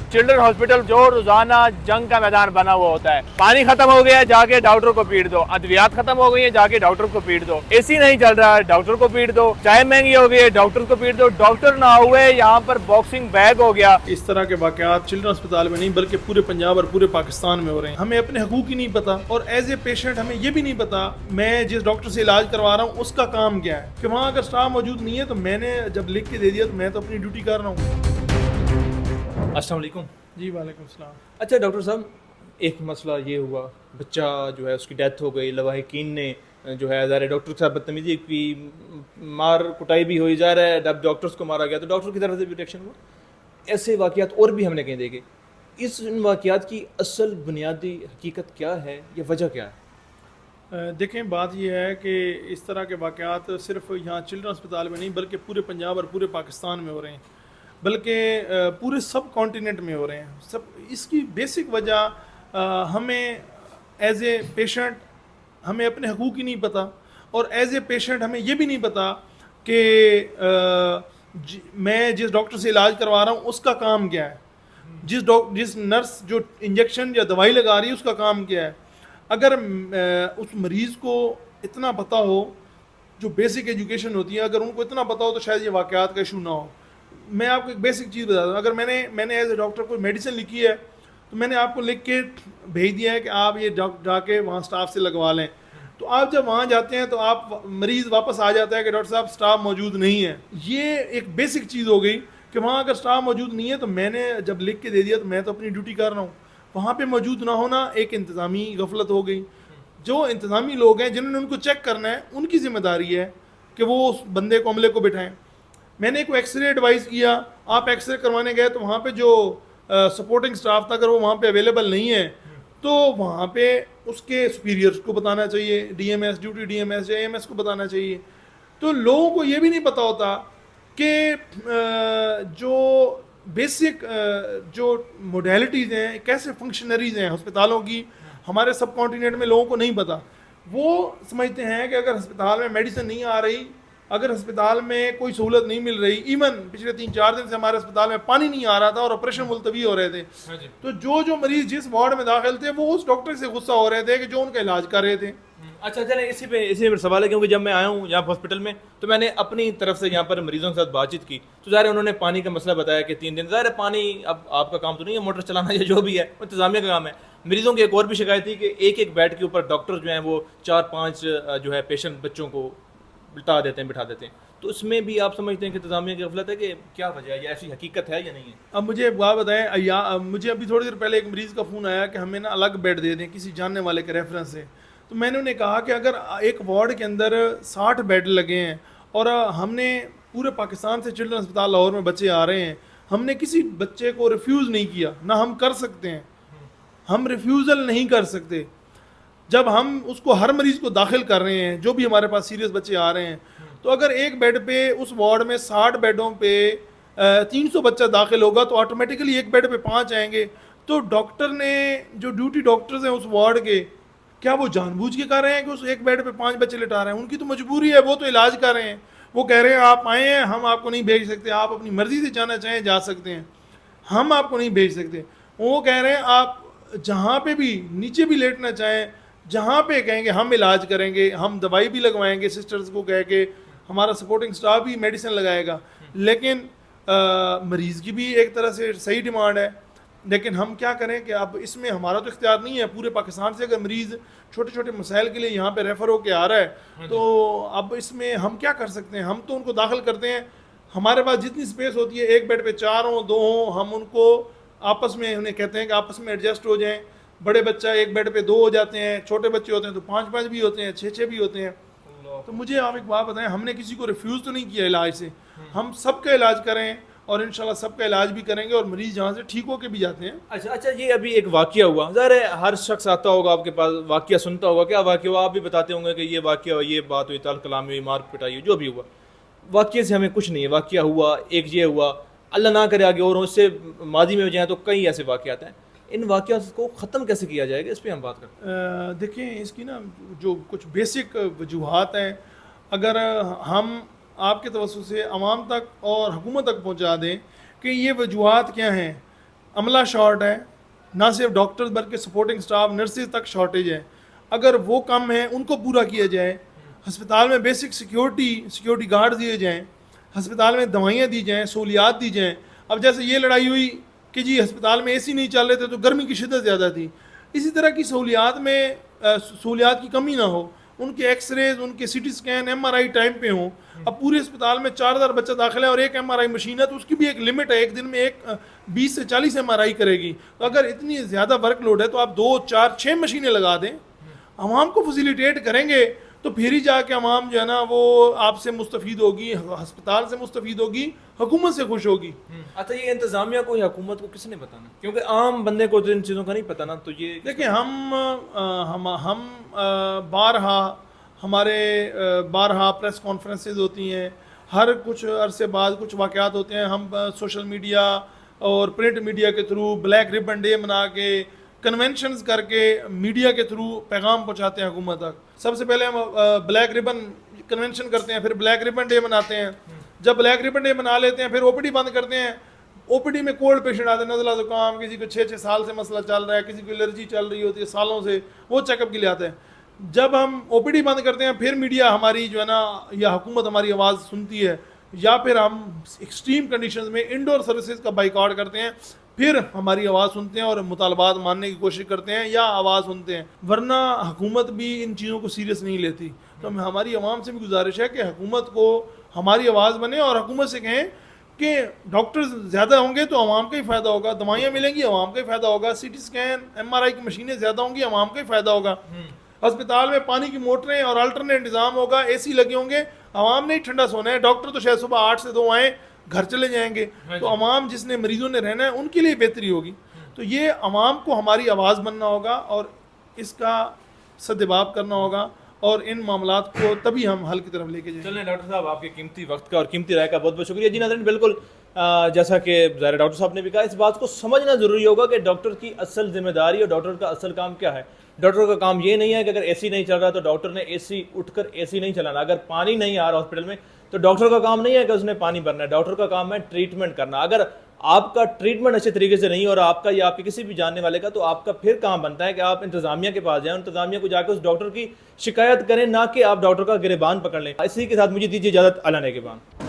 Children hospital जो रोजाना जंग का मैदान बना हुआ होता है। पानी खत्म हो गया है, जाके डॉक्टर को पीट दो। अद्वियात खत्म हो गई है, जाके डॉक्टर को पीट दो। एसी नहीं चल रहा है, डॉक्टर को पीट दो। चाय महंगी हो गई है, डॉक्टर को पीट दो। डॉक्टर ना हुए, यहाँ पर बॉक्सिंग बैग हो गया। इस तरह के वाकयात चिल्ड्रन अस्पताल में नहीं बल्कि पूरे पंजाब और पूरे पाकिस्तान में हो रहे हैं। हमें अपने हकूक ही नहीं पता, और एज ए पेशेंट हमें ये भी नहीं पता मैं जिस डॉक्टर से इलाज करवा रहा हूँ उसका काम क्या है, कि वहाँ अगर स्टाफ मौजूद नहीं है तो मैंने जब लिख के दे दिया तो मैं तो अपनी ड्यूटी कर रहा हूँ। अस्सलाम वालेकुम। जी वालेकुम सलाम। अच्छा डॉक्टर साहब, एक मसला ये हुआ, बच्चा जो है उसकी डेथ हो गई, लवाहिकीन ने जो है ज़ाहिर डॉक्टर के साथ बदतमीजी की, मार कुटाई भी हुई जा रहा है, जब डॉक्टर्स को मारा गया तो डॉक्टर की तरफ से भी रिएक्शन हुआ। ऐसे वाक़यात और भी हमने कहीं देखे। इन वाक़यात की असल बुनियादी हकीकत क्या है, ये वजह क्या है? देखें, बात यह है कि इस तरह के वाक़यात सिर्फ यहाँ चिल्ड्रन अस्पताल में नहीं बल्कि पूरे पंजाब और पूरे पाकिस्तान में हो रहे हैं, बल्कि पूरे सब कॉन्टिनेंट में हो रहे हैं। सब इसकी बेसिक वजह हमें एज ए पेशेंट हमें अपने हकूक़ ही नहीं पता, और एज ए पेशेंट हमें ये भी नहीं पता कि मैं जिस डॉक्टर से इलाज करवा रहा हूँ उसका काम क्या है, जिस नर्स जो इंजेक्शन या दवाई लगा रही है उसका काम क्या है। अगर उस मरीज़ को इतना पता हो, जो बेसिक एजुकेशन होती है, अगर उनको इतना पता हो तो शायद ये वाक़यात का इशू ना हो। मैं आपको एक बेसिक चीज़ बता दूँ, अगर मैंने एज ए डॉक्टर कोई मेडिसिन लिखी है तो मैंने आपको लिख के भेज दिया है कि आप ये जाके वहाँ स्टाफ से लगवा लें, तो आप जब वहाँ जाते हैं तो आप मरीज़ वापस आ जाता है कि डॉक्टर साहब स्टाफ मौजूद नहीं है। ये एक बेसिक चीज़ हो गई कि वहाँ अगर स्टाफ मौजूद नहीं है तो मैंने जब लिख के दे दिया तो मैं तो अपनी ड्यूटी कर रहा हूँ। वहाँ पे मौजूद ना होना एक इंतज़ामी गफलत हो गई। जो इंतज़ामी लोग हैं जिन्होंने उनको चेक करना है, उनकी ज़िम्मेदारी है कि वो उस बंदे को अमले को बिठाएं। मैंने को एक्सरे एडवाइस किया, आप एक्सरे करवाने गए तो वहाँ पे जो सपोर्टिंग स्टाफ था अगर वो वहाँ पे अवेलेबल नहीं है तो वहाँ पे उसके सुपीरियर्स को बताना चाहिए, डीएमएस, ड्यूटी डीएमएस या एएमएस को बताना चाहिए। तो लोगों को ये भी नहीं पता होता कि जो बेसिक जो मोडेलिटीज़ हैं, कैसे फंक्शनरीज़ हैं अस्पतालों की, हमारे सब कॉन्टिनेंट में लोगों को नहीं पता। वो समझते हैं कि अगर अस्पताल में मेडिसिन नहीं आ रही, अगर अस्पताल में कोई सहूलत नहीं मिल रही, इवन पिछले 3-4 दिन से हमारे अस्पताल में पानी नहीं आ रहा था और ऑपरेशन मुलतवी हो रहे थे, तो जो मरीज़ जिस वार्ड में दाखिल थे वो उस डॉक्टर से गुस्सा हो रहे थे कि जो उनका इलाज कर रहे थे। अच्छा चलें, इसी पे सवाल है, क्योंकि जब मैं आया हूँ यहाँ हॉस्पिटल में तो मैंने अपनी तरफ से यहाँ पर मरीजों के साथ बातचीत की, तो ज़ाहिर उन्होंने पानी का मसला बताया कि 3 दिन, ज़ाहिर पानी अब आपका काम तो नहीं है मोटर चलाना या जो भी है, वो इंतजामिया का काम है। मरीजों की एक और भी शिकायत थी कि एक बेड के ऊपर डॉक्टर जो हैं वो 4-5 जो है पेशेंट बच्चों को बिठा देते हैं। तो इसमें भी आप समझते हैं कि इंतजामिया की गफलत है, कि क्या वजह है, या ऐसी हकीकत है या नहीं है? अब मुझे एक बात बताएं, मुझे अभी थोड़ी देर पहले एक मरीज़ का फ़ोन आया कि हमें ना अलग बेड दे दें किसी जानने वाले के रेफरेंस से। तो मैंने उन्हें कहा कि अगर एक वार्ड के अंदर 60 बेड लगे हैं और हमने पूरे पाकिस्तान से चिल्ड्रन अस्पताल लाहौर में बच्चे आ रहे हैं, हमने किसी बच्चे को रिफ्यूज़ नहीं किया, ना हम कर सकते हैं, हम रिफ्यूज़ल नहीं कर सकते। जब हम उसको हर मरीज़ को दाखिल कर रहे हैं, जो भी हमारे पास सीरियस बच्चे आ रहे हैं, तो अगर एक बेड पे उस वार्ड में 60 बेडों पे 300 बच्चा दाखिल होगा तो ऑटोमेटिकली एक बेड पे 5 आएंगे। तो डॉक्टर ने, जो ड्यूटी डॉक्टर्स हैं उस वार्ड के, क्या वो जानबूझ के कर रहे हैं कि उस एक बेड पे 5 बच्चे लिटा रहे हैं? उनकी तो मजबूरी है, वो तो इलाज कर रहे हैं। वो कह रहे हैं आप आए हैं, हम आपको नहीं भेज सकते, आप अपनी मर्ज़ी से जाना चाहें जा सकते हैं, हम आपको नहीं भेज सकते। वो कह रहे हैं आप जहाँ पे भी नीचे भी लेटना चाहें, जहाँ पे कहेंगे हम इलाज करेंगे, हम दवाई भी लगवाएंगे, सिस्टर्स को कह के हमारा सपोर्टिंग स्टाफ भी मेडिसिन लगाएगा। लेकिन मरीज़ की भी एक तरह से सही डिमांड है, लेकिन हम क्या करें कि अब इसमें हमारा तो इख्तियार नहीं है। पूरे पाकिस्तान से अगर मरीज़ छोटे छोटे मसाइल के लिए यहाँ पे रेफ़र होके आ रहा है तो अब इसमें हम क्या कर सकते हैं? हम तो उनको दाखिल करते हैं, हमारे पास जितनी स्पेस होती है, एक बेड पे 4 हों 2 हों, हम उनको आपस में उन्हें कहते हैं कि आपस में एडजस्ट हो जाएं। बड़े बच्चा एक बेड पे 2 हो जाते हैं, छोटे बच्चे होते हैं तो 5-5 भी होते हैं, 6-6 भी होते हैं। तो मुझे आप एक बात बताएं, हमने किसी को रिफ्यूज़ तो नहीं किया इलाज से, हम सबका इलाज करें और इंशाल्लाह सबका इलाज भी करेंगे और मरीज़ जहाँ से ठीक होके भी जाते हैं। अच्छा, ये अभी एक वाक़या हुआ, ज़ाहिर है हर शख्स आता होगा आपके पास, वाक़या सुनता होगा, क्या वाक़या हुआ आप भी बताते होंगे कि ये वाक़या हुआ, ये बात हुई, ताल कलामी हुई, मार पिटाई हुई, जो भी हुआ, वाक़ये से हमें कुछ नहीं है। वाक़या हुआ, एक ये हुआ, अल्लाह ना करे आगे और उससे माजी में हो जाए तो कई ऐसे वाक़यात हैं। इन वाक़यात को ख़त्म कैसे किया जाएगा, इस पर हम बात करते हैं। देखें, इसकी ना जो कुछ बेसिक वजूहात हैं, अगर हम आपके तवज्जो से आवाम तक और हुकूमत तक पहुँचा दें कि ये वजूहात क्या हैं। अमला शॉर्ट है, ना सिर्फ डॉक्टर्स बल्कि सपोर्टिंग स्टाफ नर्सेज तक शॉर्टेज है, अगर वो कम है उनको पूरा किया जाए, हस्पताल में बेसिक सिक्योरिटी गार्ड दिए जाएँ, हस्पताल में दवाइयाँ दी जाएँ, सहूलियात दी जाएँ। अब जैसे ये लड़ाई हुई कि जी हस्पताल में एसी नहीं चल रहे थे तो गर्मी की शिद्दत ज़्यादा थी, इसी तरह की सहूलियात में सहूलियात की कमी ना हो, उनके एक्सरेज, उनके सीटी स्कैन, एमआरआई टाइम पे हों। अब पूरे अस्पताल में 4000 बच्चा दाखिल है और एक एमआरआई मशीन है तो उसकी भी एक लिमिट है, एक दिन में एक 20 से 40 एमआरआई करेगी। तो अगर इतनी ज़्यादा वर्कलोड है तो आप 2, 4, 6 मशीनें लगा दें, आवाम को फैसिलिटेट करेंगे तो फिर ही जाके आवाम जो है ना वो आपसे मुस्तफ़ीद होगी, हस्पताल से मुस्तफ़ीद होगी, हुकूमत से खुश होगी। अच्छा, ये इंतज़ामिया को या हुकूमत को किसने बताना, क्योंकि आम बंदे को तो इन चीज़ों का नहीं पता ना। तो ये देखिए हम बारहा हमारे बारहा प्रेस कॉन्फ्रेंसेज होती हैं, हर कुछ अरसे बाद कुछ वाक़यात होते हैं, हम सोशल मीडिया और प्रिंट मीडिया के थ्रू ब्लैक रिबन डे मना के, कन्वेंशंस करके, मीडिया के थ्रू पैगाम पहुंचाते हैं हुकूमत तक। सबसे पहले हम ब्लैक रिबन कन्वेंशन करते हैं, फिर ब्लैक रिबन डे मनाते हैं। जब ब्लैक रिबन डे मना लेते हैं फिर ओपीडी बंद करते हैं। ओपीडी में कोल्ड पेशेंट आते हैं, नज़ला ज़ुकाम, किसी को 6-6 साल से मसला चल रहा है, किसी को एलर्जी चल रही होती है सालों से, वो चेकअप के लिए आते हैं। जब हम ओपीडी बंद करते हैं फिर मीडिया हमारी जो है ना या हुकूमत हमारी आवाज़ सुनती है, या फिर हम एक्सट्रीम कंडीशंस में इंडोर सर्विसेज का बाइकआउट करते हैं, फिर हमारी आवाज़ सुनते हैं और मुतालबात मानने की कोशिश करते हैं या आवाज़ सुनते हैं। वरना हुकूमत भी इन चीज़ों को सीरियस नहीं लेती। तो हमारी आवाम से भी गुजारिश है कि हुकूमत को हमारी आवाज़ बने और हुकूमत से कहें कि डॉक्टर्स ज़्यादा होंगे तो आवाम का ही फ़ायदा होगा, दवाइयाँ मिलेंगी आवाम का ही फ़ायदा होगा, सीटी स्कैन, एमआरआई की मशीनें ज़्यादा होंगी आवाम का ही फ़ायदा होगा, अस्पताल में पानी की मोटरें और अल्टरनेट निज़ाम होगा, एसी लगे होंगे, आवाम ने ठंडा सोना है। डॉक्टर तो शायद सुबह 8 से 2 आएँ, घर चले जाएंगे, तो अवाम जिसने मरीजों ने रहना है उनके लिए बेहतरी होगी। तो ये अवाम को हमारी आवाज़ बनना होगा और इसका सद्भाव करना होगा और इन मामलात को तभी हम हल की तरफ लेके जाएंगे। चलें डॉक्टर साहब, आपके कीमती वक्त का और कीमती राय का बहुत बहुत शुक्रिया। जी नाज़रीन, बिल्कुल जैसा कि ज़ाहिर डॉक्टर साहब ने भी कहा, इस बात को समझना ज़रूरी होगा कि डॉक्टर की असल जिम्मेदारी और डॉक्टर का असल काम क्या है। डॉक्टर का काम ये नहीं है कि अगर एसी नहीं चल रहा तो डॉक्टर ने एसी उठकर एसी नहीं चलाना, अगर पानी नहीं आ रहा हॉस्पिटल में तो डॉक्टर का काम नहीं है कि उसने पानी भरना है, डॉक्टर का काम है ट्रीटमेंट करना। अगर आपका ट्रीटमेंट अच्छे तरीके से नहीं हो रहा आपका या आपके किसी भी जानने वाले का, तो आपका फिर काम बनता है कि आप इंतजामिया के पास जाएं, इंतजामिया को जाकर उस डॉक्टर की शिकायत करें, ना कि आप डॉक्टर का गिरबान पकड़ लें। इसी के साथ मुझे दीजिए इजाज़त, अल्लाह ने के बाद।